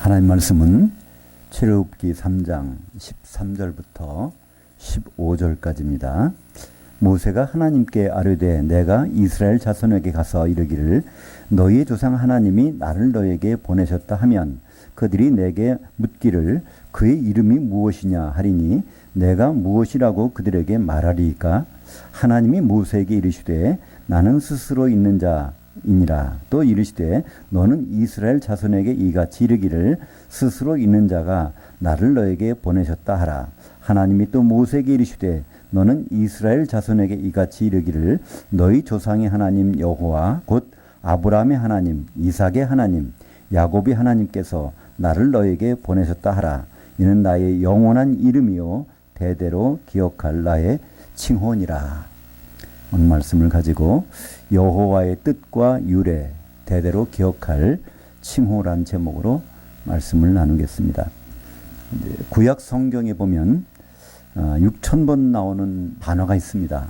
하나님 말씀은 출애굽기 3장 13절부터 15절까지입니다. 모세가 하나님께 아뢰되 내가 이스라엘 자손에게 가서 이르기를 너희의 조상 하나님이 나를 너희에게 보내셨다 하면 그들이 내게 묻기를 그의 이름이 무엇이냐 하리니 내가 무엇이라고 그들에게 말하리이까. 하나님이 모세에게 이르시되 나는 스스로 있는 자이니라. 또 이르시되 너는 이스라엘 자손에게 이같이 이르기를 스스로 있는 자가 나를 너에게 보내셨다 하라. 하나님이 또 모세에게 이르시되 너는 이스라엘 자손에게 이같이 이르기를 너희 조상의 하나님 여호와 곧 아브라함의 하나님, 이삭의 하나님, 야곱의 하나님께서 나를 너에게 보내셨다 하라. 이는 나의 영원한 이름이요 대대로 기억할 나의 칭호니라. 오늘 말씀을 가지고 여호와의 뜻과 유래, 대대로 기억할 칭호란 제목으로 말씀을 나누겠습니다. 구약 성경에 보면 6,000번 나오는 단어가 있습니다.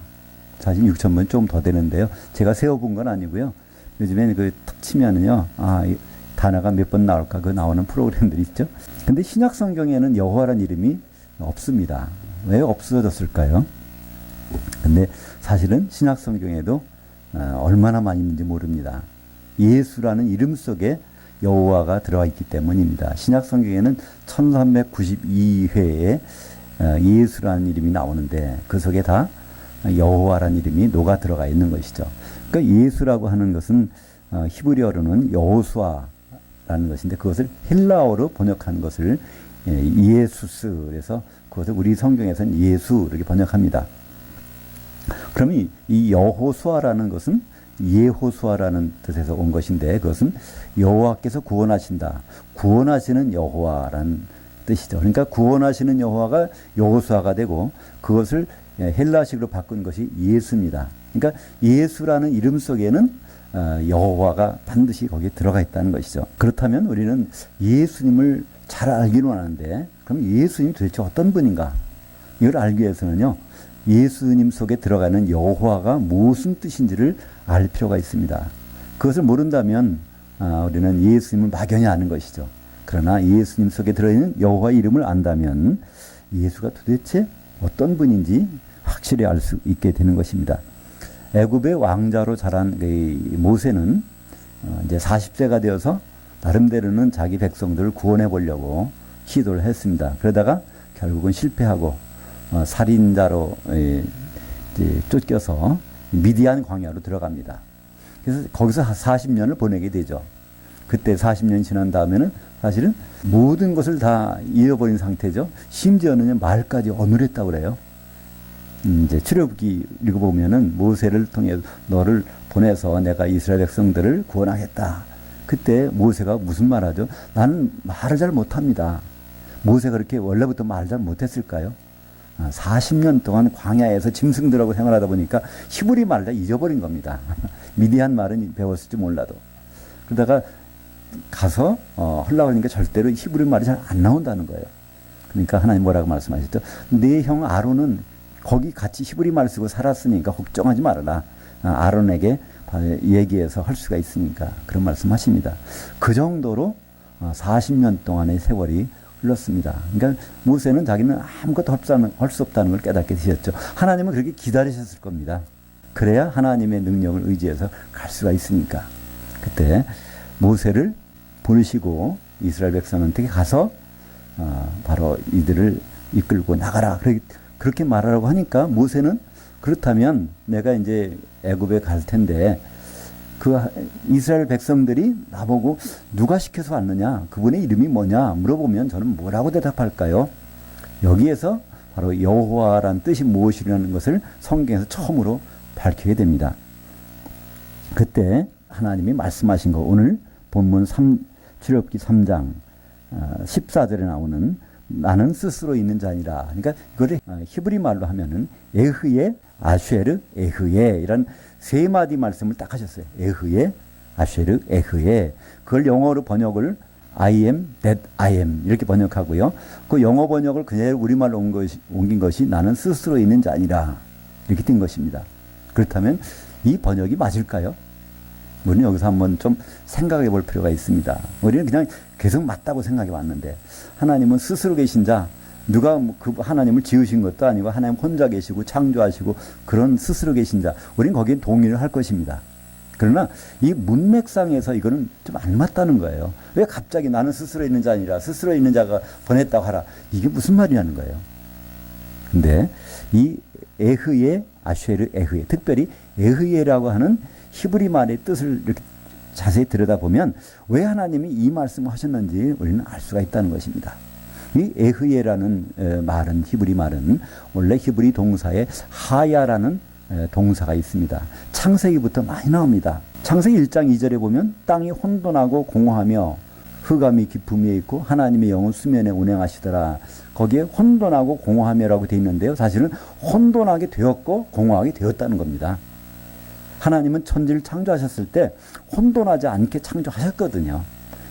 사실 6,000번 좀 더 되는데요. 제가 세어본 건 아니고요. 요즘에 탁 치면은요, 이 단어가 몇 번 나올까 그 나오는 프로그램들이 있죠. 근데 신약 성경에는 여호와라는 이름이 없습니다. 왜 없어졌을까요? 근데 사실은 신약 성경에도 얼마나 많이 있는지 모릅니다. 예수라는 이름 속에 여호와가 들어가 있기 때문입니다. 신약 성경에는 1392회에 예수라는 이름이 나오는데 그 속에 다 여호와라는 이름이 녹아 들어가 있는 것이죠. 그러니까 예수라고 하는 것은 히브리어로는 여호수아라는 것인데 그것을 헬라어로 번역한 것을 예수스, 그래서 그것을 우리 성경에서는 예수 이렇게 번역합니다. 그러면 이 여호수아라는 것은 예호수아라는 뜻에서 온 것인데 그것은 여호와께서 구원하신다, 구원하시는 여호와라는 뜻이죠. 그러니까 구원하시는 여호와가 여호수아가 되고 그것을 헬라식으로 바꾼 것이 예수입니다. 그러니까 예수라는 이름 속에는 여호와가 반드시 거기에 들어가 있다는 것이죠. 그렇다면 우리는 예수님을 잘 알기는 하는데 그럼 예수님 도대체 어떤 분인가? 이걸 알기 위해서는요, 예수님 속에 들어가는 여호와가 무슨 뜻인지를 알 필요가 있습니다. 그것을 모른다면 우리는 예수님을 막연히 아는 것이죠. 그러나 예수님 속에 들어있는 여호와의 이름을 안다면 예수가 도대체 어떤 분인지 확실히 알 수 있게 되는 것입니다. 애굽의 왕자로 자란 모세는 이제 40세가 되어서 나름대로는 자기 백성들을 구원해 보려고 시도를 했습니다. 그러다가 결국은 실패하고 살인자로 쫓겨서 미디안 광야로 들어갑니다. 그래서 거기서 40년을 보내게 되죠. 그때 40년이 지난 다음에는 사실은 모든 것을 다 잃어버린 상태죠. 심지어는 말까지 어눌했다고 그래요. 이제 출애굽기 읽어보면은 모세를 통해 너를 보내서 내가 이스라엘 백성들을 구원하겠다. 그때 모세가 무슨 말 하죠? 나는 말을 잘 못합니다. 모세가 그렇게 원래부터 말을 잘 못했을까요? 40년 동안 광야에서 짐승들하고 생활하다 보니까 히브리 말을 다 잊어버린 겁니다. 미디안 말은 배웠을지 몰라도. 그러다가 가서 하려고 하니까 절대로 히브리 말이 잘 안 나온다는 거예요. 그러니까 하나님 뭐라고 말씀하셨죠? 내 형 아론은 거기 같이 히브리 말 쓰고 살았으니까 걱정하지 말아라. 아론에게 얘기해서 할 수가 있으니까 그런 말씀하십니다. 그 정도로 40년 동안의 세월이 흘렀습니다. 그러니까 모세는 자기는 아무것도 할 수 없다는 걸 깨닫게 되셨죠. 하나님은 그렇게 기다리셨을 겁니다. 그래야 하나님의 능력을 의지해서 갈 수가 있으니까. 그때 모세를 보내시고 이스라엘 백성한테 가서 바로 이들을 이끌고 나가라 그렇게 말하라고 하니까 모세는 그렇다면 내가 이제 애굽에 갈 텐데 그 이스라엘 백성들이 나보고 누가 시켜서 왔느냐, 그분의 이름이 뭐냐 물어보면 저는 뭐라고 대답할까요? 여기에서 바로 여호와란 뜻이 무엇이라는 것을 성경에서 처음으로 밝히게 됩니다. 그때 하나님이 말씀하신 거, 오늘 본문 출애굽기 3장 14절에 나오는 나는 스스로 있는 자니라. 그러니까 이거를 히브리 말로 하면은 에흐예, 아쉐르, 에흐예 이런 세 마디 말씀을 딱 하셨어요. 에흐예, 아쉐르, 에흐예. 그걸 영어로 번역을 I am that I am 이렇게 번역하고요. 그 영어 번역을 그대로 우리말로 옮긴 것이 나는 스스로 있는 자니라 이렇게 된 것입니다. 그렇다면 이 번역이 맞을까요? 우리는 여기서 한번 좀 생각해 볼 필요가 있습니다. 우리는 그냥 계속 맞다고 생각해 왔는데 하나님은 스스로 계신 자, 누가 그 하나님을 지으신 것도 아니고 하나님 혼자 계시고 창조하시고 그런 스스로 계신 자, 우리는 거기에 동의를 할 것입니다. 그러나 이 문맥상에서 이거는 좀 안 맞다는 거예요. 왜 갑자기 나는 스스로 있는 자 아니라 스스로 있는 자가 보냈다고 하라. 이게 무슨 말이냐는 거예요. 근데 이 에흐예, 아쉐르 에흐예, 특별히 에흐예라고 하는 히브리 말의 뜻을 이렇게 자세히 들여다보면 왜 하나님이 이 말씀을 하셨는지 우리는 알 수가 있다는 것입니다. 이 에흐예라는 말은, 히브리 말은 원래 히브리 동사에 하야라는 동사가 있습니다. 창세기부터 많이 나옵니다. 창세기 1장 2절에 보면 땅이 혼돈하고 공허하며 흑암이 깊음 위에 있고 하나님의 영은 수면에 운행하시더라. 거기에 혼돈하고 공허하며라고 되어 있는데요. 사실은 혼돈하게 되었고 공허하게 되었다는 겁니다. 하나님은 천지를 창조하셨을 때 혼돈하지 않게 창조하셨거든요.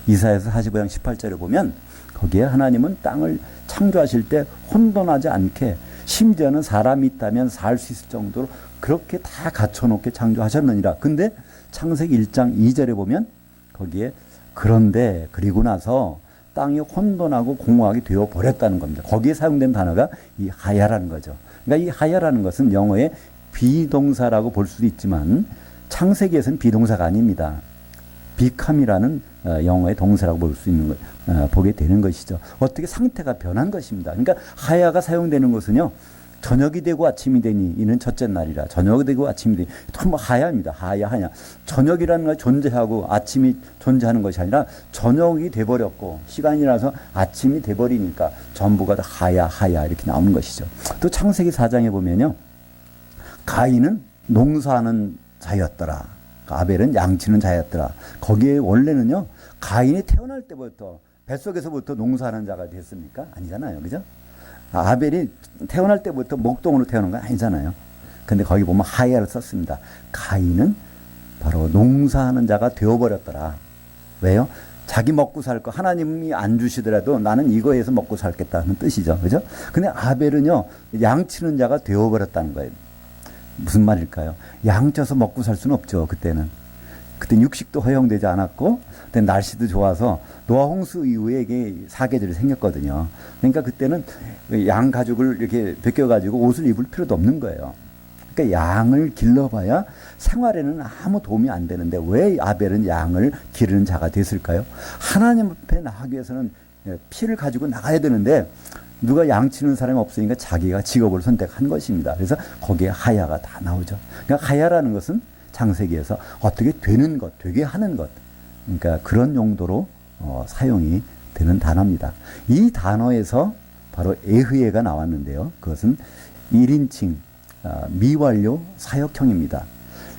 이사야서 45장 18절에 보면 거기에 하나님은 땅을 창조하실 때 혼돈하지 않게, 심지어는 사람이 있다면 살 수 있을 정도로 그렇게 다 갖춰놓게 창조하셨느니라. 근데 창세기 1장 2절에 보면 거기에 그런데 그리고 나서 땅이 혼돈하고 공허하게 되어 버렸다는 겁니다. 거기에 사용된 단어가 이 하야라는 거죠. 그러니까 이 하야라는 것은 영어의 비동사라고 볼 수도 있지만 창세기에서는 비동사가 아닙니다. 비캄이라는 영어의 동사라고 볼 수 있는 보게 되는 것이죠. 어떻게 상태가 변한 것입니다. 그러니까 하야가 사용되는 것은요, 저녁이 되고 아침이 되니 이는 첫째 날이라. 저녁이 되고 아침이 되니 또 뭐 하야입니다. 하야. 저녁이라는 것이 존재하고 아침이 존재하는 것이 아니라 저녁이 돼버렸고 시간이라서 아침이 돼버리니까 전부가 다 하야 이렇게 나오는 것이죠. 또 창세기 4장에 보면요, 가인은 농사하는 자였더라. 아벨은 양치는 자였더라. 거기에 원래는요, 가인이 태어날 때부터 뱃속에서부터 농사하는 자가 됐습니까? 아니잖아요. 그죠? 아벨이 태어날 때부터 목동으로 태어난 건 아니잖아요. 근데 거기 보면 하야를 썼습니다. 가인은 바로 농사하는 자가 되어버렸더라. 왜요? 자기 먹고 살 거 하나님이 안 주시더라도 나는 이거에서 먹고 살겠다는 뜻이죠. 그죠? 근데 아벨은요, 양치는 자가 되어버렸다는 거예요. 무슨 말일까요? 양쳐서 먹고 살 수는 없죠. 그때는 육식도 허용되지 않았고, 그때 날씨도 좋아서 노아 홍수 이후에 이게 사계절이 생겼거든요. 그러니까 그때는 양 가죽을 이렇게 벗겨가지고 옷을 입을 필요도 없는 거예요. 그러니까 양을 길러봐야 생활에는 아무 도움이 안 되는데 왜 아벨은 양을 기르는 자가 됐을까요? 하나님 앞에 나가기 위해서는 피를 가지고 나가야 되는데 누가 양치는 사람이 없으니까 자기가 직업을 선택한 것입니다. 그래서 거기에 하야가 다 나오죠. 그러니까 하야라는 것은 창세기에서 어떻게 되는 것, 되게 하는 것, 그러니까 그런 용도로 사용이 되는 단어입니다. 이 단어에서 바로 에흐예가 나왔는데요. 그것은 1인칭 미완료 사역형입니다.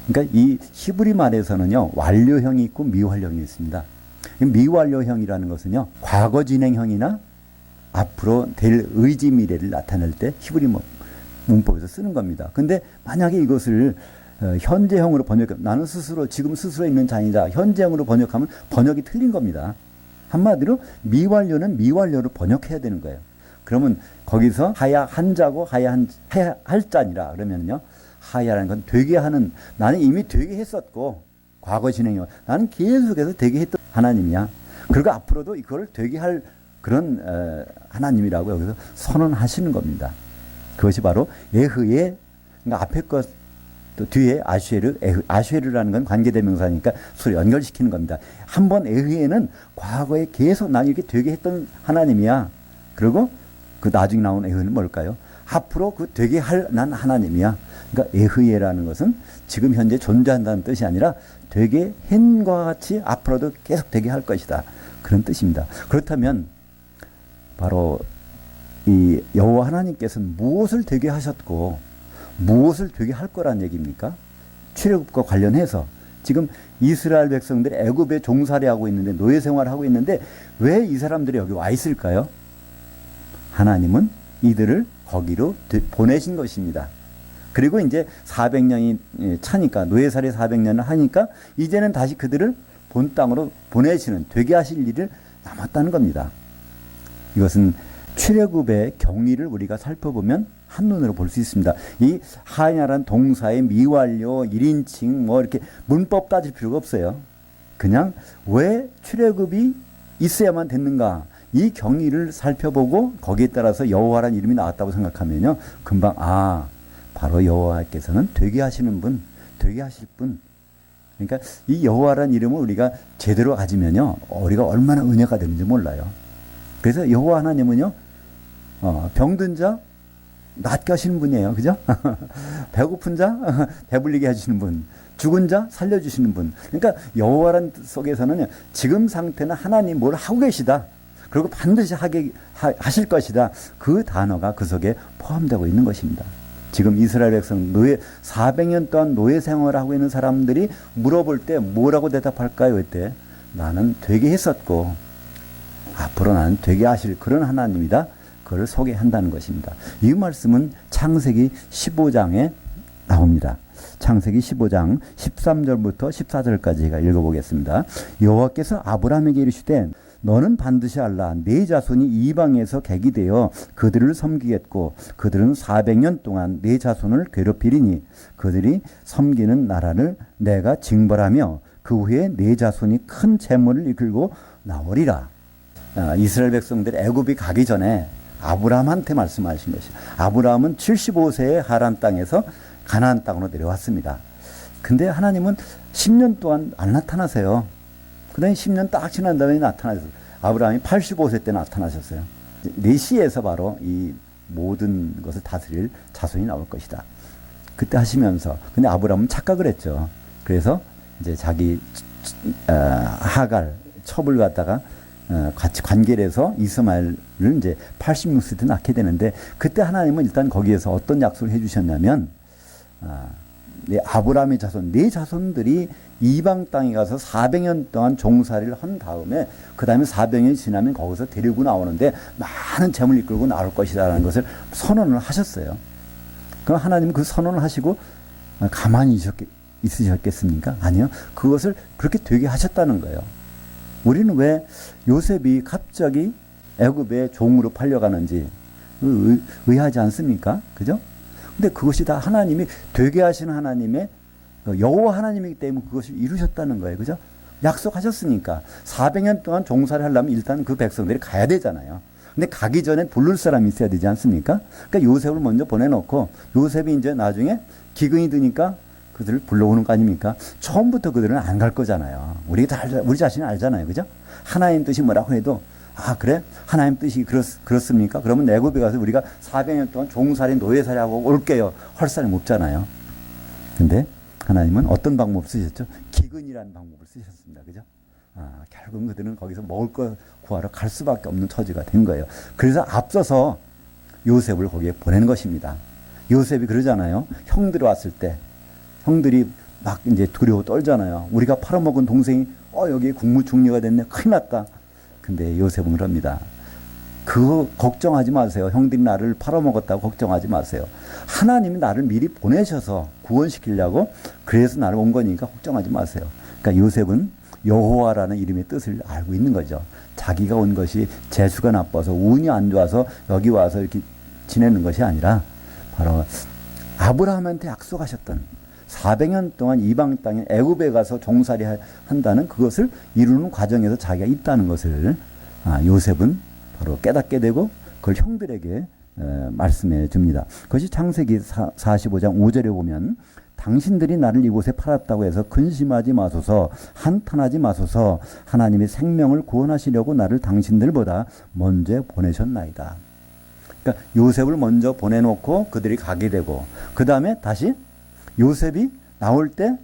그러니까 이 히브리 말에서는요, 완료형이 있고 미완료형이 있습니다. 미완료형이라는 것은요, 과거 진행형이나 앞으로 될 의지 미래를 나타낼 때 히브리 문법에서 쓰는 겁니다. 근데 만약에 이것을 현재형으로 번역하면, 나는 스스로 지금 스스로 있는 자이자 현재형으로 번역하면 번역이 틀린 겁니다. 한마디로 미완료는 미완료로 번역해야 되는 거예요. 그러면 거기서 하야 한자고 하야 할 자니라 그러면요, 하야라는 건 되게 하는, 나는 이미 되게 했었고 과거 진행형, 나는 계속해서 되게 했던 하나님이야. 그리고 앞으로도 이걸 되게 할 그런 하나님이라고 여기서 선언하시는 겁니다. 그것이 바로 에흐의, 그러니까 앞에 것 또 뒤에 아쉐르, 아쉐르라는 건 관계대명사니까 서로 연결시키는 겁니다. 한번 에흐에는 과거에 계속 난 이렇게 되게 했던 하나님이야. 그리고 그 나중에 나온 에흐는 뭘까요? 앞으로 그 되게 할 난 하나님이야. 그러니까 에흐에라는 것은 지금 현재 존재한다는 뜻이 아니라 되게 hen과 같이 앞으로도 계속 되게 할 것이다. 그런 뜻입니다. 그렇다면 바로 이 여호와 하나님께서는 무엇을 되게 하셨고 무엇을 되게 할 거란 얘기입니까? 출애굽과 관련해서 지금 이스라엘 백성들이 애굽에 종살이 하고 있는데, 노예 생활을 하고 있는데 왜 이 사람들이 여기 와 있을까요? 하나님은 이들을 거기로 보내신 것입니다. 그리고 이제 400년이 차니까, 노예살이 400년을 하니까 이제는 다시 그들을 본 땅으로 보내시는, 되게 하실 일을 남았다는 겁니다. 이것은 출애굽의 경위를 우리가 살펴보면 한눈으로 볼 수 있습니다. 이 하냐라는 동사의 미완료, 1인칭 뭐 이렇게 문법 따질 필요가 없어요. 그냥 왜 출애굽이 있어야만 됐는가, 이 경위를 살펴보고 거기에 따라서 여호와라는 이름이 나왔다고 생각하면요, 금방 바로 여호와께서는 되게 하시는 분, 되게 하실 분. 그러니까 이 여호와라는 이름을 우리가 제대로 가지면요, 우리가 얼마나 은혜가 되는지 몰라요. 그래서 여호와 하나님은요, 병든 자 낫게 하시는 분이에요. 그죠? 배고픈 자 배불리게 해주시는 분, 죽은 자 살려주시는 분. 그러니까 여호와란 속에서는 지금 상태는 하나님 뭘 하고 계시다, 그리고 반드시 하실 것이다, 그 단어가 그 속에 포함되고 있는 것입니다. 지금 이스라엘 백성 400년 동안 노예 생활을 하고 있는 사람들이 물어볼 때 뭐라고 대답할까요? 그때 나는 되게 했었고 앞으로 나는 되게 하실 그런 하나님이다, 그걸 소개한다는 것입니다. 이 말씀은 창세기 15장에 나옵니다. 창세기 15장 13절부터 14절까지 제가 읽어보겠습니다. 여호와께서 아브라함에게 이르시되 너는 반드시 알라. 네 자손이 이방에서 객이 되어 그들을 섬기겠고 그들은 400년 동안 네 자손을 괴롭히리니 그들이 섬기는 나라를 내가 징벌하며 그 후에 네 자손이 큰 재물을 이끌고 나오리라. 이스라엘 백성들이 애굽이 가기 전에 아브라함한테 말씀하신 것이, 아브라함은 75세에 하란 땅에서 가나안 땅으로 내려왔습니다. 근데 하나님은 10년 동안 안 나타나세요. 그 다음에 10년 딱 지난 다음에 나타나셨어요. 아브라함이 85세 때 나타나셨어요. 네시에서 바로 이 모든 것을 다스릴 자손이 나올 것이다. 그때 하시면서, 근데 아브라함은 착각을 했죠. 그래서 이제 자기 하갈 첩을 갖다가 같이 관계를 해서 이스마엘을 이제 86세 때 낳게 되는데, 그때 하나님은 일단 거기에서 어떤 약속을 해주셨냐면, 아브라함의 자손, 네 자손들이 이방 땅에 가서 400년 동안 종살이를 한 다음에 그 다음에 400년이 지나면 거기서 데리고 나오는데 많은 재물을 이끌고 나올 것이다라는 것을 선언을 하셨어요. 그럼 하나님은 그 선언을 하시고 가만히 있으셨겠습니까? 아니요. 그것을 그렇게 되게 하셨다는 거예요. 우리는 왜 요셉이 갑자기 애굽의 종으로 팔려가는지 의아하지 않습니까? 그죠? 근데 그것이 다 하나님이 되게 하시는 하나님의 여호와 하나님이기 때문에 그것을 이루셨다는 거예요. 그죠? 약속하셨으니까 400년 동안 종살이 하려면 일단 그 백성들이 가야 되잖아요. 근데 가기 전에 부를 사람이 있어야 되지 않습니까? 그러니까 요셉을 먼저 보내놓고 요셉이 이제 나중에 기근이 드니까 그들을 불러오는 거 아닙니까? 처음부터 그들은 안 갈 거잖아요. 우리 자신이 알잖아요. 그죠? 하나님 뜻이 뭐라고 해도 그래? 하나님 뜻이 그렇습니까? 그러면 애굽에 가서 우리가 400년 동안 종살이 노예살이 하고 올게요. 할 사람이 없잖아요. 근데 하나님은 어떤 방법을 쓰셨죠? 기근이라는 방법을 쓰셨습니다. 그죠? 결국 그들은 거기서 먹을 거 구하러 갈 수밖에 없는 처지가 된 거예요. 그래서 앞서서 요셉을 거기에 보내는 것입니다. 요셉이 그러잖아요. 형들이 왔을 때 형들이 막 이제 두려워 떨잖아요. 우리가 팔아먹은 동생이 여기 국무총리가 됐네. 큰일 났다. 근데 요셉은 그럽니다. 그거 걱정하지 마세요. 형들이 나를 팔아먹었다고 걱정하지 마세요. 하나님이 나를 미리 보내셔서 구원시키려고 그래서 나를 온 거니까 걱정하지 마세요. 그러니까 요셉은 여호와라는 이름의 뜻을 알고 있는 거죠. 자기가 온 것이 재수가 나빠서 운이 안 좋아서 여기 와서 이렇게 지내는 것이 아니라 바로 아브라함한테 약속하셨던 400년 동안 이방 땅에 애굽에 가서 종살이 한다는 그것을 이루는 과정에서 자기가 있다는 것을 요셉은 바로 깨닫게 되고 그걸 형들에게 말씀해 줍니다. 그것이 창세기 45장 5절에 보면 당신들이 나를 이곳에 팔았다고 해서 근심하지 마소서, 한탄하지 마소서. 하나님이 생명을 구원하시려고 나를 당신들보다 먼저 보내셨나이다. 그러니까 요셉을 먼저 보내놓고 그들이 가게 되고 그 다음에 다시 요셉이 나올 때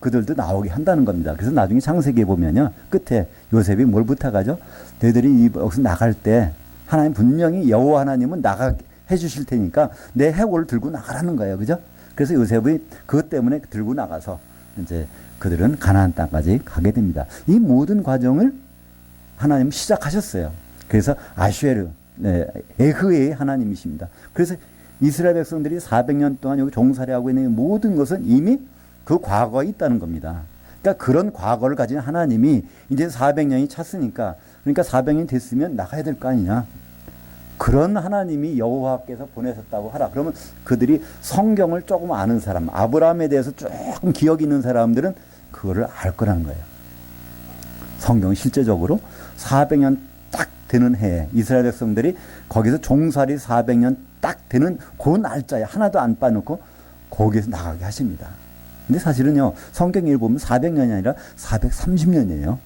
그들도 나오게 한다는 겁니다. 그래서 나중에 창세기에 보면요, 끝에 요셉이 뭘 부탁하죠? 너희들이 여기서 나갈 때 하나님 분명히 여호와 하나님은 나가게 해주실 테니까 내 해골을 들고 나가라는 거예요. 그죠? 그래서 요셉이 그것 때문에 들고 나가서 이제 그들은 가나안 땅까지 가게 됩니다. 이 모든 과정을 하나님 시작하셨어요. 그래서 아슈에르, 에흐의 하나님이십니다. 그래서 이스라엘 백성들이 400년 동안 여기 종살이하고 있는 모든 것은 이미 그 과거에 있다는 겁니다. 그러니까 그런 과거를 가진 하나님이 이제 400년이 찼으니까, 그러니까 400년이 됐으면 나가야 될 거 아니냐. 그런 하나님이 여호와께서 보내셨다고 하라. 그러면 그들이 성경을 조금 아는 사람, 아브라함에 대해서 조금 기억이 있는 사람들은 그거를 알 거라는 거예요. 성경은 실제적으로 400년 딱 되는 해에 이스라엘 백성들이 거기서 종살이 400년 딱 되는 그 날짜에 하나도 안 빠놓고 거기에서 나가게 하십니다. 근데 사실은요, 성경을 보면 400년이 아니라 430년이에요.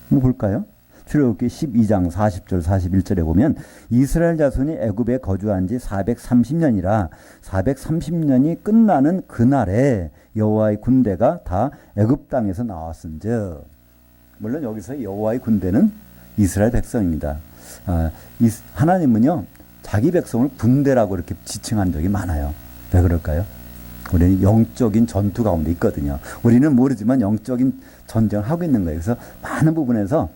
한번 볼까요? 출애굽기 12장 40절 41절에 보면 이스라엘 자손이 애굽에 거주한 지 430년이라 430년이 끝나는 그날에 여호와의 군대가 다 애굽 땅에서 나왔은즉, 물론 여기서 여호와의 군대는 이스라엘 백성입니다. 하나님은요, 자기 백성을 군대라고 이렇게 지칭한 적이 많아요. 왜 그럴까요? 우리는 영적인 전투 가운데 있거든요. 우리는 모르지만 영적인 전쟁을 하고 있는 거예요. 그래서 많은 부분에서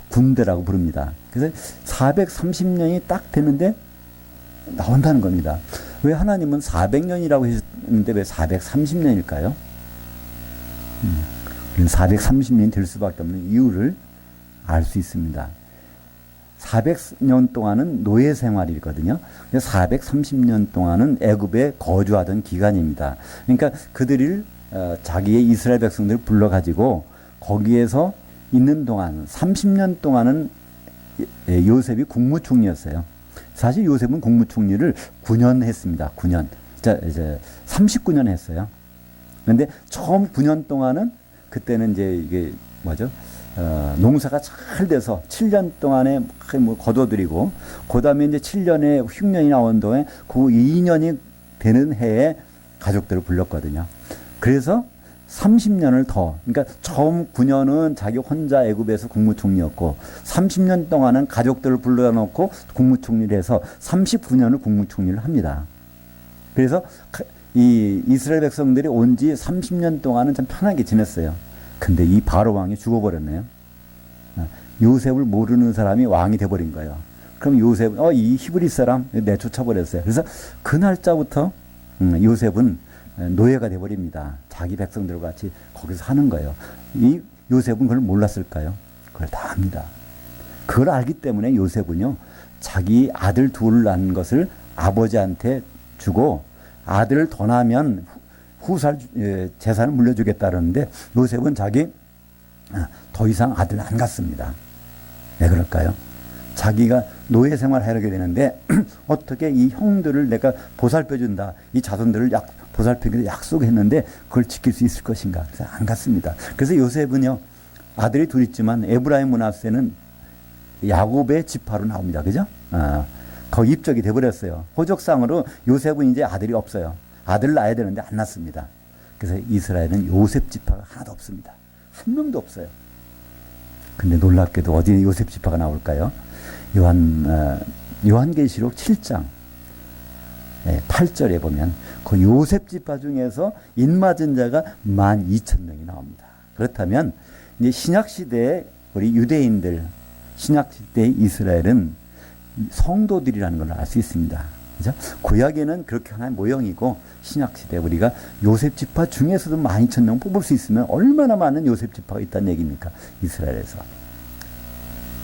군대라고 부릅니다. 그래서 430년이 딱 되는데 나온다는 겁니다. 왜 하나님은 400년이라고 했는데 왜 430년일까요? 우리는 430년이 될 수밖에 없는 이유를 알 수 있습니다. 400년 동안은 노예 생활이거든요. 430년 동안은 애굽에 거주하던 기간입니다. 그러니까 그들을 자기의 이스라엘 백성들을 불러가지고 거기에서 있는 동안 30년 동안은 요셉이 국무총리였어요. 사실 요셉은 국무총리를 9년 했습니다. 9년. 이제 39년 했어요. 그런데 처음 9년 동안은 그때는 이제 이게 뭐죠? 농사가 잘 돼서 7년 동안에 뭐 거둬들이고, 그 다음에 이제 7년에 흉년이 나온 동안에 그 2년이 되는 해에 가족들을 불렀거든요. 그래서 30년을 더, 그러니까 처음 9년은 자기 혼자 애굽에서 국무총리였고, 30년 동안은 가족들을 불러놓고 국무총리를 해서 39년을 국무총리를 합니다. 그래서 이 이스라엘 백성들이 온 지 30년 동안은 참 편하게 지냈어요. 근데 이 바로 왕이 죽어버렸네요. 요셉을 모르는 사람이 왕이 돼버린 거예요. 그럼 요셉은 이 히브리 사람 내쫓아버렸어요. 그래서 그 날짜부터 요셉은 노예가 돼버립니다. 자기 백성들과 같이 거기서 사는 거예요. 이 요셉은 그걸 몰랐을까요? 그걸 다 압니다. 그걸 알기 때문에 요셉은요, 자기 아들 둘을 낳은 것을 아버지한테 주고 아들을 더 낳으면 후살 재산을 물려주겠다는데 요셉은 자기 더 이상 아들 안 갖습니다. 왜 그럴까요? 자기가 노예 생활을 하게 되는데 어떻게 이 형들을 내가 보살펴준다, 이 자손들을 보살펴기로 약속했는데 그걸 지킬 수 있을 것인가? 그래서 안 갔습니다. 그래서 요셉은요, 아들이 둘 있지만 에브라임 므낫세는 야곱의 지파로 나옵니다. 그죠? 거기 입적이 돼버렸어요. 호적상으로 요셉은 이제 아들이 없어요. 아들을 낳아야 되는데 안 낳습니다. 그래서 이스라엘은 요셉 지파가 하나도 없습니다. 한 명도 없어요. 근데 놀랍게도 어디에 요셉 지파가 나올까요? 요한계시록 7장 8절에 보면 그 요셉 지파 중에서 인맞은 자가 12,000명이 나옵니다. 그렇다면 이제 신약시대에 우리 유대인들, 신약시대의 이스라엘은 성도들이라는 걸 알 수 있습니다. 그죠? 구약에는 그렇게 하나의 모형이고, 신약시대 우리가 요셉 지파 중에서도 12,000명 뽑을 수 있으면 얼마나 많은 요셉 지파가 있다는 얘기입니까? 이스라엘에서.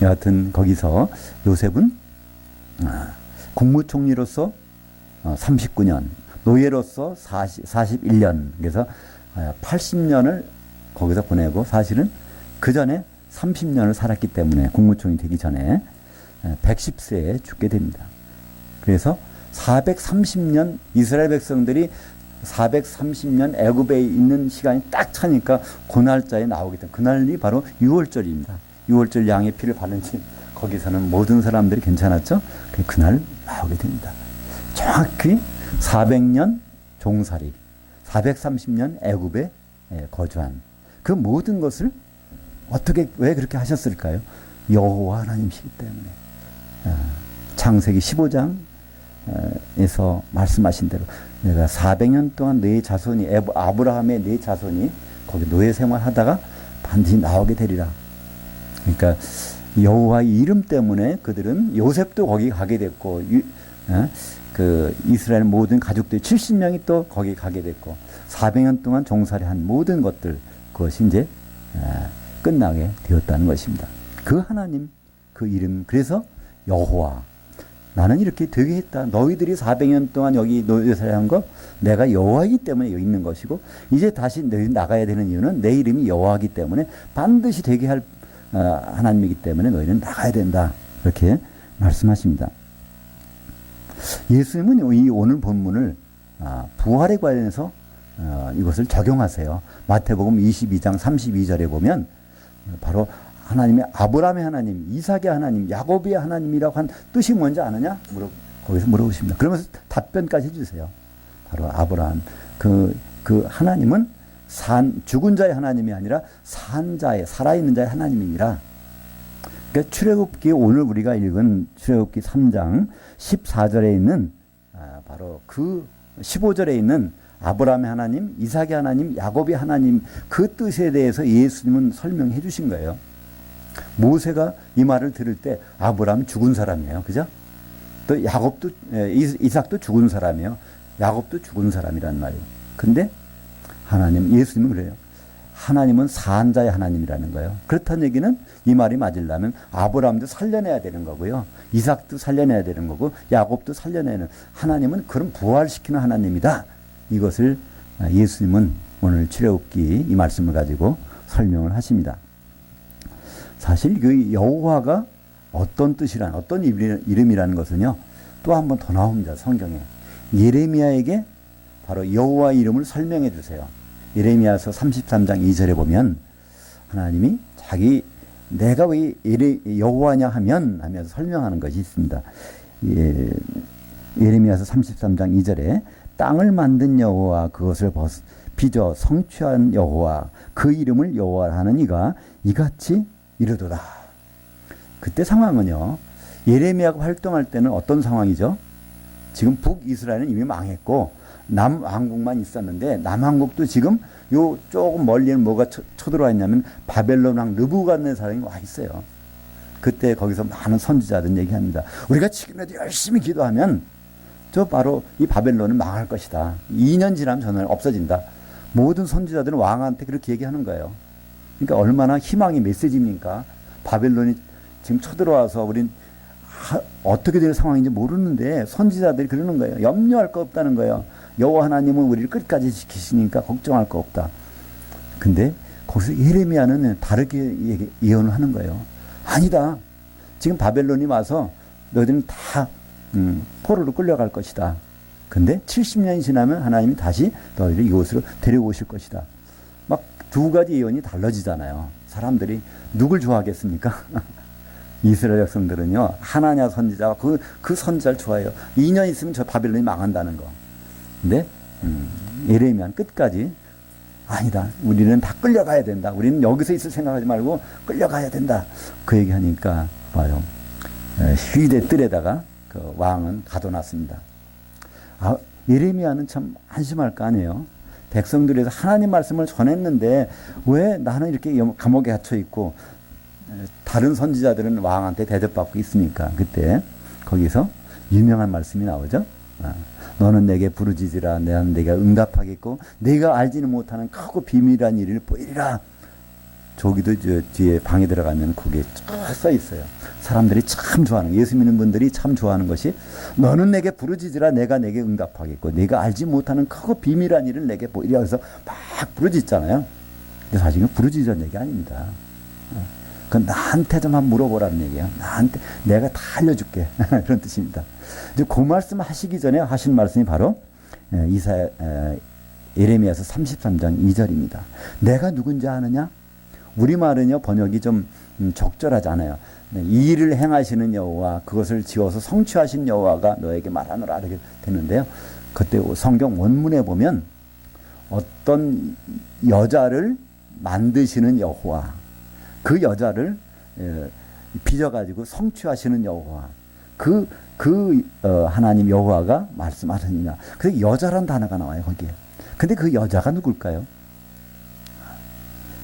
여하튼 거기서 요셉은 국무총리로서 39년, 노예로서 41년, 그래서 80년을 거기서 보내고, 사실은 그 전에 30년을 살았기 때문에 국무총리 되기 전에 110세에 죽게 됩니다. 그래서 430년 이스라엘 백성들이 430년 애굽에 있는 시간이 딱 차니까 그 날짜에 나오게 된 그날이 바로 6월절입니다. 6월절 양의 피를 바른지 거기서는 모든 사람들이 괜찮았죠. 그날 나오게 됩니다. 정확히 400년 종살이, 430년 애굽에 거주한 그 모든 것을 어떻게, 왜 그렇게 하셨을까요? 여호와 하나님이시기 때문에. 창세기 15장에서 말씀하신 대로 내가 400년 동안 네 자손이, 아브라함의 네 자손이 거기 노예 생활하다가 반드시 나오게 되리라. 그러니까 여호와의 이름 때문에 그들은, 요셉도 거기 가게 됐고, 그 이스라엘 모든 가족들 70명이 또 거기 가게 됐고, 400년 동안 종살이한 모든 것들, 그것이 이제 끝나게 되었다는 것입니다. 그 하나님, 그 이름, 그래서 여호와, 나는 이렇게 되게 했다. 너희들이 400년 동안 여기 노예살이 한 거 내가 여호와이기 때문에 여기 있는 것이고 이제 다시 너희 나가야 되는 이유는 내 이름이 여호와이기 때문에 반드시 되게 할 하나님이기 때문에 너희는 나가야 된다. 이렇게 말씀하십니다. 예수님은 이 오늘 본문을 부활에 관련해서 이것을 적용하세요. 마태복음 22장 32절에 보면 바로 하나님의 아브라함의 하나님, 이삭의 하나님, 야곱의 하나님이라고 한 뜻이 뭔지 아느냐? 거기서 물어보십니다. 그러면서 답변까지 해주세요. 바로 아브라함. 그 하나님은 죽은 자의 하나님이 아니라 산 자의, 살아있는 자의 하나님이니라. 그러니까 출애굽기 오늘 우리가 읽은 출애굽기 3장 14절에 있는 바로 그 15절에 있는 아브라함의 하나님, 이삭의 하나님, 야곱의 하나님 그 뜻에 대해서 예수님은 설명해 주신 거예요. 모세가 이 말을 들을 때 아브라함은 죽은 사람이에요. 그죠? 또 야곱도 이삭도 죽은 사람이에요. 야곱도 죽은 사람이란 말이에요. 근데 하나님, 예수님은 그래요. 하나님은 산 자의 하나님이라는 거예요. 그렇다는 얘기는 이 말이 맞으려면 아브라함도 살려내야 되는 거고요. 이삭도 살려내야 되는 거고 야곱도 살려내는 하나님은 그런 부활시키는 하나님이다. 이것을 예수님은 오늘 출애굽기 이 말씀을 가지고 설명을 하십니다. 사실 그 여호와가 어떤 뜻이란 어떤 이름이라는 것은요. 또 한 번 더 나옵니다. 성경에. 예레미야에게 바로 여호와 이름을 설명해 주세요. 예레미야서 33장 2절에 보면 하나님이 내가 왜 여호와냐 하면서 설명하는 것이 있습니다. 예레미야서 33장 2절에 땅을 만든 여호와 그것을 빚어 성취한 여호와 그 이름을 여호와라 하는 이가 이같이 이르도다. 그때 상황은요. 예레미야가 활동할 때는 어떤 상황이죠? 지금 북이스라엘은 이미 망했고 남왕국만 있었는데 남왕국도 지금 요 조금 멀리는 뭐가 쳐들어와 있냐면 바벨론 왕 느부갓네살이 와 있어요. 그때 거기서 많은 선지자들 얘기합니다. 우리가 지금이라도 열심히 기도하면 저 바로 이 바벨론은 망할 것이다. 2년 지나면 저는 없어진다. 모든 선지자들은 왕한테 그렇게 얘기하는 거예요. 그러니까 얼마나 희망의 메시지입니까? 바벨론이 지금 쳐들어와서 우린 어떻게 될 상황인지 모르는데 선지자들이 그러는 거예요. 염려할 거 없다는 거예요. 여호와 하나님은 우리를 끝까지 지키시니까 걱정할 거 없다. 근데 거기서 예레미야는 다르게 예언을 하는 거예요. 아니다. 지금 바벨론이 와서 너희들은 다 포로로 끌려갈 것이다. 근데 70년이 지나면 하나님이 다시 너희를 이곳으로 데려오실 것이다. 막 두 가지 예언이 달라지잖아요. 사람들이 누굴 좋아하겠습니까? 이스라엘 백성들은요. 하나냐 선지자와 그 선지자를 좋아해요. 2년 있으면 저 바벨론이 망한다는 거. 근데 예레미야는 끝까지 아니다. 우리는 다 끌려가야 된다. 우리는 여기서 있을 생각하지 말고 끌려가야 된다. 그 얘기하니까 봐요. 휘대 뜰에다가 그 왕은 가둬놨습니다. 예레미야는 참 한심할 거 아니에요. 백성들에서 하나님 말씀을 전했는데 왜 나는 이렇게 감옥에 갇혀 있고 다른 선지자들은 왕한테 대접받고 있으니까 그때 거기서 유명한 말씀이 나오죠. 너는 내게 부르짖으라 나는 내가 응답하겠고 내가 알지는 못하는 크고 비밀한 일을 보이리라. 저기도 뒤에 방에 들어가면 거기에 쫙 써 있어요. 사람들이 참 좋아하는 예수 믿는 분들이 참 좋아하는 것이 너는 내게 부르짖으라 내가 내게 응답하겠고 내가 알지 못하는 크고 비밀한 일을 내게 보이리라. 그래서 막 부르짖잖아요. 근데 사실은 부르짖은 얘기 아닙니다. 그건 나한테 좀 한번 물어보라는 얘기예요. 나한테 내가 다 알려줄게. 그런 뜻입니다. 이제 그 말씀 하시기 전에 하신 말씀이 바로 예레미야서 33장 2절입니다. 내가 누군지 아느냐? 우리말은요 번역이 좀 적절하지 않아요. 이 일을 행하시는 여호와 그것을 지어서 성취하신 여호와가 너에게 말하노라 이렇게 되는데요. 그때 성경 원문에 보면 어떤 여자를 만드시는 여호와 그 여자를 빚어가지고 성취하시는 여호와 하나님 여호와가 말씀하시느냐. 그래서 여자란 단어가 나와요 거기에. 근데 그 여자가 누굴까요?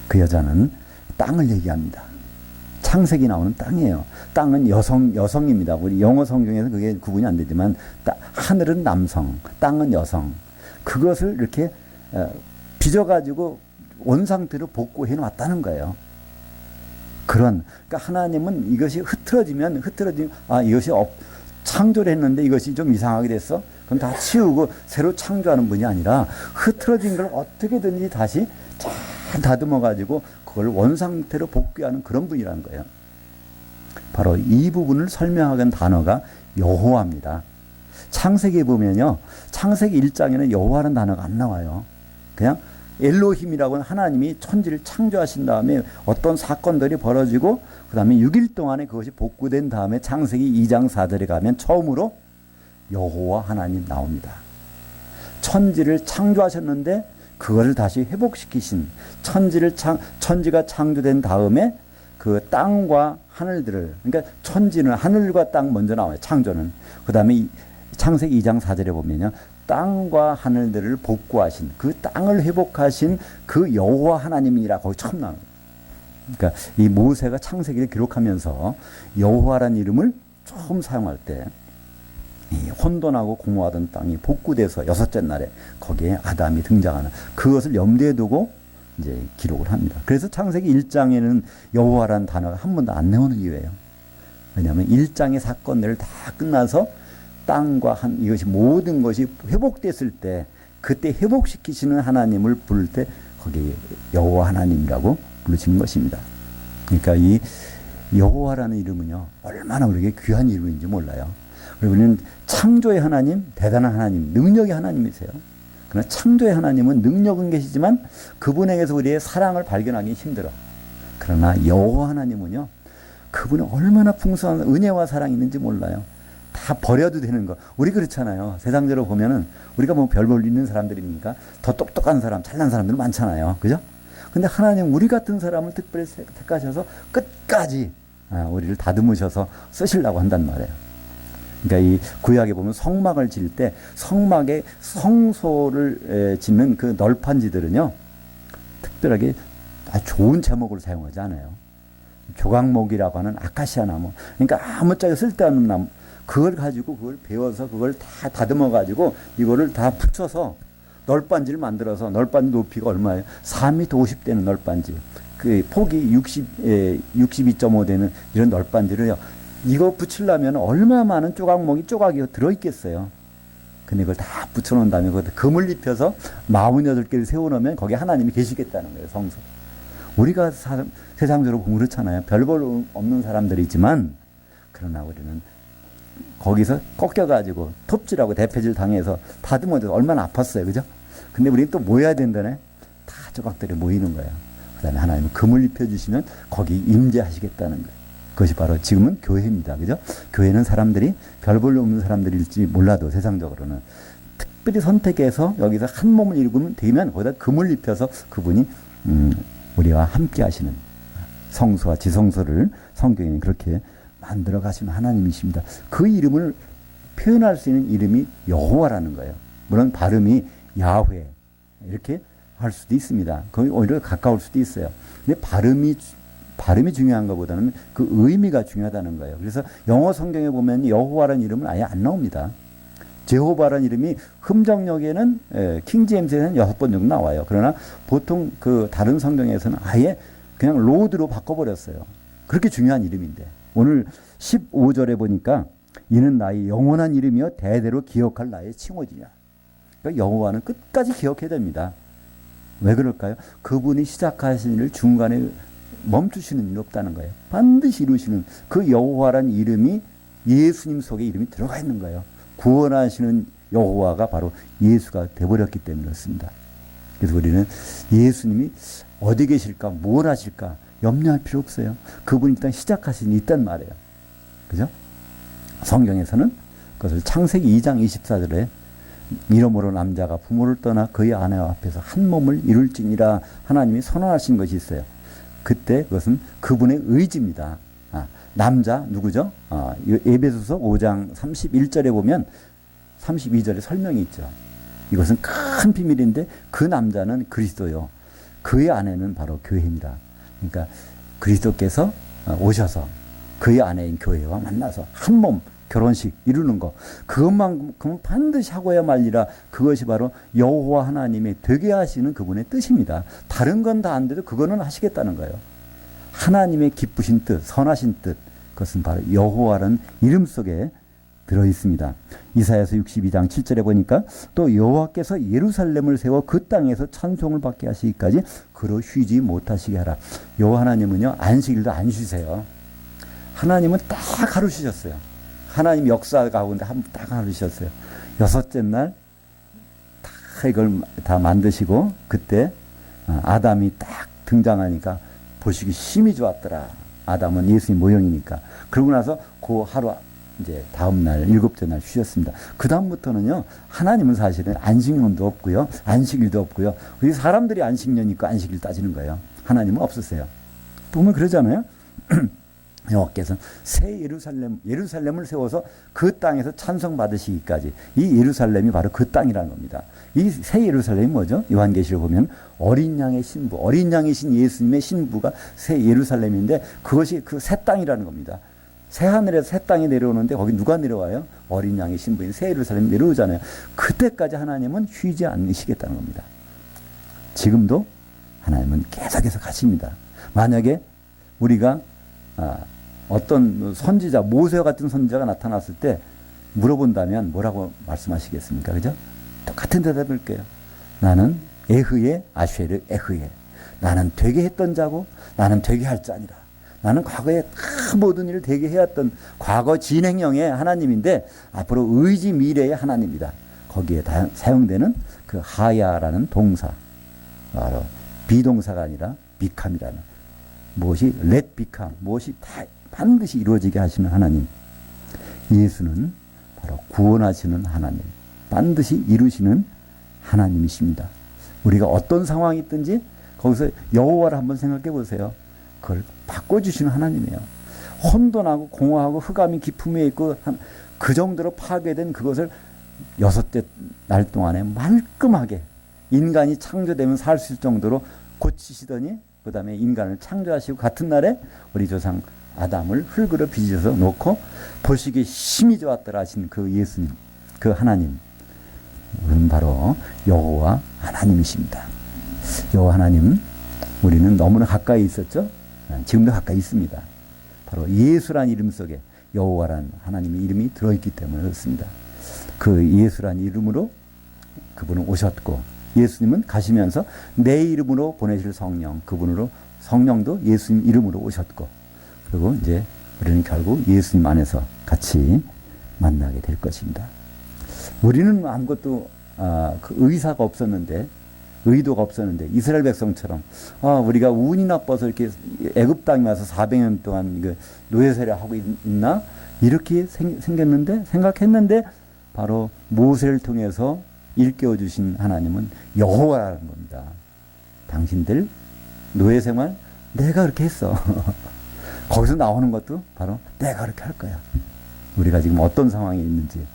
그 여자는 땅을 얘기합니다. 창세기 나오는 땅이에요. 땅은 여성입니다. 우리 영어 성경에서 그게 구분이 안 되지만 하늘은 남성, 땅은 여성. 그것을 이렇게 빚어가지고 원상태로 복구해 놨다는 거예요. 그러니까 하나님은 이것이 흐트러지면 이것이 창조를 했는데 이것이 좀 이상하게 됐어? 그럼 다 치우고 새로 창조하는 분이 아니라 흐트러진 걸 어떻게든지 다시 잘 다듬어 가지고 그걸 원상태로 복귀하는 그런 분이라는 거예요. 바로 이 부분을 설명하는 단어가 여호와입니다. 창세기에 보면요, 창세기 1장에는 여호와라는 단어가 안 나와요. 그냥 엘로힘이라고 하는 하나님이 천지를 창조하신 다음에 어떤 사건들이 벌어지고 그 다음에 6일 동안에 그것이 복구된 다음에 창세기 2장 4절에 가면 처음으로 여호와 하나님 나옵니다. 천지를 창조하셨는데 그것을 다시 회복시키신, 천지가 창조된 다음에 그 땅과 하늘들을, 그러니까 천지는 하늘과 땅 먼저 나와요. 창조는. 그 다음에 창세기 2장 4절에 보면요, 땅과 하늘들을 복구하신, 그 땅을 회복하신 그 여호와 하나님이라 거기 처음 나와요. 그러니까 이 모세가 창세기를 기록하면서 여호와라는 이름을 처음 사용할 때 이 혼돈하고 공허하던 땅이 복구돼서 여섯째 날에 거기에 아담이 등장하는 그것을 염두에 두고 이제 기록을 합니다. 그래서 창세기 1장에는 여호와라는 단어가 한 번도 안 나오는 이유예요. 왜냐하면 1장의 사건들을 다 끝나서 땅과 이것이 모든 것이 회복됐을 때 그때 회복시키시는 하나님을 부를 때 거기에 여호와 하나님이라고 부르시는 것입니다. 그러니까 이 여호와라는 이름은요, 얼마나 우리에게 귀한 이름인지 몰라요. 그리고 우리는 창조의 하나님, 대단한 하나님, 능력의 하나님이세요. 그러나 창조의 하나님은 능력은 계시지만 그분에게서 우리의 사랑을 발견하기 힘들어. 그러나 여호와 하나님은요, 그분은 얼마나 풍성한 은혜와 사랑이 있는지 몰라요. 다 버려도 되는 거. 우리 그렇잖아요. 세상적으로 보면은 우리가 뭐 별 볼 있는 사람들입니까? 더 똑똑한 사람, 잘난 사람들 많잖아요. 그죠? 근데 하나님 우리 같은 사람을 특별히 택하셔서 끝까지 우리를 다듬으셔서 쓰시려고 한단 말이에요. 그러니까 이 구약에 보면 성막을 지을 때 성막에 성소를 짓는 그 널판지들은요, 특별하게 아주 좋은 제목을 사용하지 않아요. 조각목이라고 하는 아카시아 나무. 그러니까 아무짝에 쓸데없는 나무. 그걸 가지고 그걸 베어서 그걸 다 다듬어 가지고 이거를 다 붙여서 널빤지를 만들어서, 널빤지 높이가 얼마예요? 4m 50 되는 널빤지. 그 폭이 62.5 되는 이런 널빤지를요, 이거 붙이려면 얼마나 많은 조각이 들어있겠어요. 근데 그걸 다 붙여놓은 다음에 거기다 금을 입혀서 48개를 세워놓으면 거기 하나님이 계시겠다는 거예요, 성소. 우리가 세상적으로 보면 그렇잖아요. 별 볼 없는 사람들이지만, 그러나 우리는 거기서 꺾여가지고 톱질하고 대패질 당해서 다듬어져서 얼마나 아팠어요. 그죠? 근데 우리는 또 모여야 된다네. 다 조각들이 모이는 거예요. 그 다음에 하나님은 금을 입혀주시면 거기 임재하시겠다는 거예요. 그것이 바로 지금은 교회입니다. 그죠? 교회는 사람들이 별 볼 없는 사람들일지 몰라도 세상적으로는 특별히 선택해서 여기서 한 몸을 이루면 되면 거기다 금을 입혀서 그분이 우리와 함께 하시는 성소와 지성소를 성경에 그렇게 만들어 가시는 하나님이십니다. 그 이름을 표현할 수 있는 이름이 여호와라는 거예요. 물론 발음이 야훼 이렇게 할 수도 있습니다. 거의 오히려 가까울 수도 있어요. 근데 발음이 중요한 것보다는 그 의미가 중요하다는 거예요. 그래서 영어 성경에 보면 여호와라는 이름은 아예 안 나옵니다. 제호바라는 이름이 흠정역에는 킹제임스에는 6번 정도 나와요. 그러나 보통 그 다른 성경에서는 아예 그냥 로드로 바꿔버렸어요. 그렇게 중요한 이름인데 오늘 15절에 보니까 이는 나의 영원한 이름이요 대대로 기억할 나의 칭호지냐. 그러니까 여호와는 끝까지 기억해야 됩니다. 왜 그럴까요? 그분이 시작하신 일을 중간에 멈추시는 일이 없다는 거예요. 반드시 이루시는 그 여호와란 이름이 예수님 속에 이름이 들어가 있는 거예요. 구원하시는 여호와가 바로 예수가 되어버렸기 때문에 그렇습니다. 그래서 우리는 예수님이 어디 계실까, 뭘 하실까 염려할 필요 없어요. 그분이 일단 시작하신 일이 있단 말이에요. 그죠? 성경에서는 그것을 창세기 2장 24절에 이러므로 남자가 부모를 떠나 그의 아내와 앞에서 한 몸을 이룰지니라 하나님이 선언하신 것이 있어요. 그때 그것은 그분의 의지입니다. 남자 누구죠? 에베소서 5장 31절에 보면 32절에 설명이 있죠. 이것은 큰 비밀인데 그 남자는 그리스도요. 그의 아내는 바로 교회입니다. 그러니까 그리스도께서 오셔서 그의 아내인 교회와 만나서 한 몸 결혼식 이루는 거, 그것만큼은 반드시 하고야 말리라. 그것이 바로 여호와 하나님이 되게 하시는 그분의 뜻입니다. 다른 건 다 안 돼도 그거는 하시겠다는 거예요. 하나님의 기쁘신 뜻, 선하신 뜻, 그것은 바로 여호와라는 이름 속에 들어 있습니다. 이사야서 62장 7절에 보니까 또 여호와께서 예루살렘을 세워 그 땅에서 찬송을 받게 하시기까지 그로 쉬지 못하시게 하라. 여호와 하나님은요, 안식일도 안 쉬세요. 하나님은 딱 하루 쉬셨어요. 하나님 역사 가운데 딱 하루 쉬셨어요. 여섯째 날 다 이걸 다 만드시고 그때 아담이 딱 등장하니까 보시기 심히 좋았더라. 아담은 예수님 모형이니까. 그러고 나서 그 하루 이제 다음 날 일곱째 날 쉬셨습니다. 그 다음부터는요, 하나님은 사실은 안식년도 없고요, 안식일도 없고요. 우리 사람들이 안식년 있고 안식일 따지는 거예요. 하나님은 없으세요. 보면 그러잖아요. 여호와께서 새 예루살렘을 세워서 그 땅에서 찬송 받으시기까지, 이 예루살렘이 바로 그 땅이라는 겁니다. 이 새 예루살렘이 뭐죠? 요한계시를 보면 어린 양의 신부, 어린 양이신 예수님의 신부가 새 예루살렘인데 그것이 그 새 땅이라는 겁니다. 새 하늘에서 새 땅이 내려오는데 거기 누가 내려와요? 어린 양의 신부인 새 예루살렘이 내려오잖아요. 그때까지 하나님은 쉬지 않으시겠다는 겁니다. 지금도 하나님은 계속해서 가십니다. 만약에 우리가 어떤 선지자, 모세와 같은 선지자가 나타났을 때 물어본다면 뭐라고 말씀하시겠습니까? 그죠? 똑같은 대답일 거예요. 나는 에흐의 아쉐르 에흐의, 나는 되게 했던 자고 나는 되게 할 자니라. 나는 과거에 다 모든 일을 되게 해왔던 과거 진행형의 하나님인데 앞으로 의지 미래의 하나님이다. 거기에 사용되는 그 하야라는 동사, 바로 비동사가 아니라 비캄이라는, 무엇이 let become, 무엇이 다 반드시 이루어지게 하시는 하나님. 예수는 바로 구원하시는 하나님, 반드시 이루시는 하나님이십니다. 우리가 어떤 상황이 있든지 거기서 여호와를 한번 생각해 보세요. 그걸 바꿔주시는 하나님이에요. 혼돈하고 공허하고 흑암이 깊음에 있고 그 정도로 파괴된 그것을 여섯째 날 동안에 말끔하게 인간이 창조되면 살 수 있을 정도로 고치시더니 그 다음에 인간을 창조하시고 같은 날에 우리 조상 아담을 흙으로 빚어서 놓고 보시기 심히 좋았더라 하신 그 예수님, 그 하나님, 우리는 바로 여호와 하나님이십니다. 여호와 하나님, 우리는 너무나 가까이 있었죠. 지금도 가까이 있습니다. 바로 예수란 이름 속에 여호와란 하나님의 이름이 들어있기 때문에 그렇습니다. 그 예수란 이름으로 그분은 오셨고, 예수님은 가시면서 내 이름으로 보내실 성령, 그분으로 성령도 예수님 이름으로 오셨고, 그리고 이제 우리는 결국 예수님 안에서 같이 만나게 될 것입니다. 우리는 아무것도 그 의사가 없었는데, 의도가 없었는데 이스라엘 백성처럼 우리가 운이 나빠서 이렇게 애굽 땅에 와서 400년 동안 노예살이 하고 있나 이렇게 생겼는데, 생각했는데 바로 모세를 통해서 일깨워 주신 하나님은 여호와라는 겁니다. 당신들 노예 생활 내가 그렇게 했어. 거기서 나오는 것도 바로 내가 그렇게 할 거야. 우리가 지금 어떤 상황에 있는지,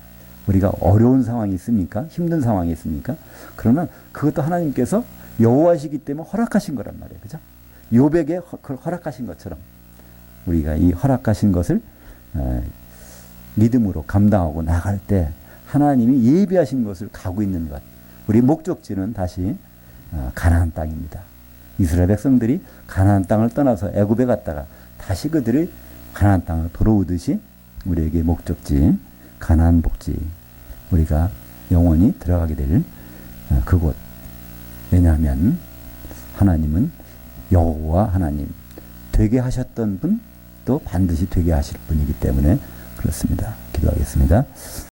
우리가 어려운 상황이 있습니까? 힘든 상황이 있습니까? 그러나 그것도 하나님께서 여호와시기 때문에 허락하신 거란 말이에요. 그죠? 욥에게 허락하신 것처럼 우리가 이 허락하신 것을 믿음으로 감당하고 나갈 때 하나님이 예비하신 것을 가고 있는 것. 우리 목적지는 다시 가나안 땅입니다. 이스라엘 백성들이 가나안 땅을 떠나서 애굽에 갔다가 다시 그들이 가나안 땅으로 돌아오듯이 우리에게 목적지 가나안 복지, 우리가 영원히 들어가게 될 그곳. 왜냐하면 하나님은 여호와 하나님, 되게 하셨던 분 또 반드시 되게 하실 분이기 때문에 그렇습니다. 기도하겠습니다.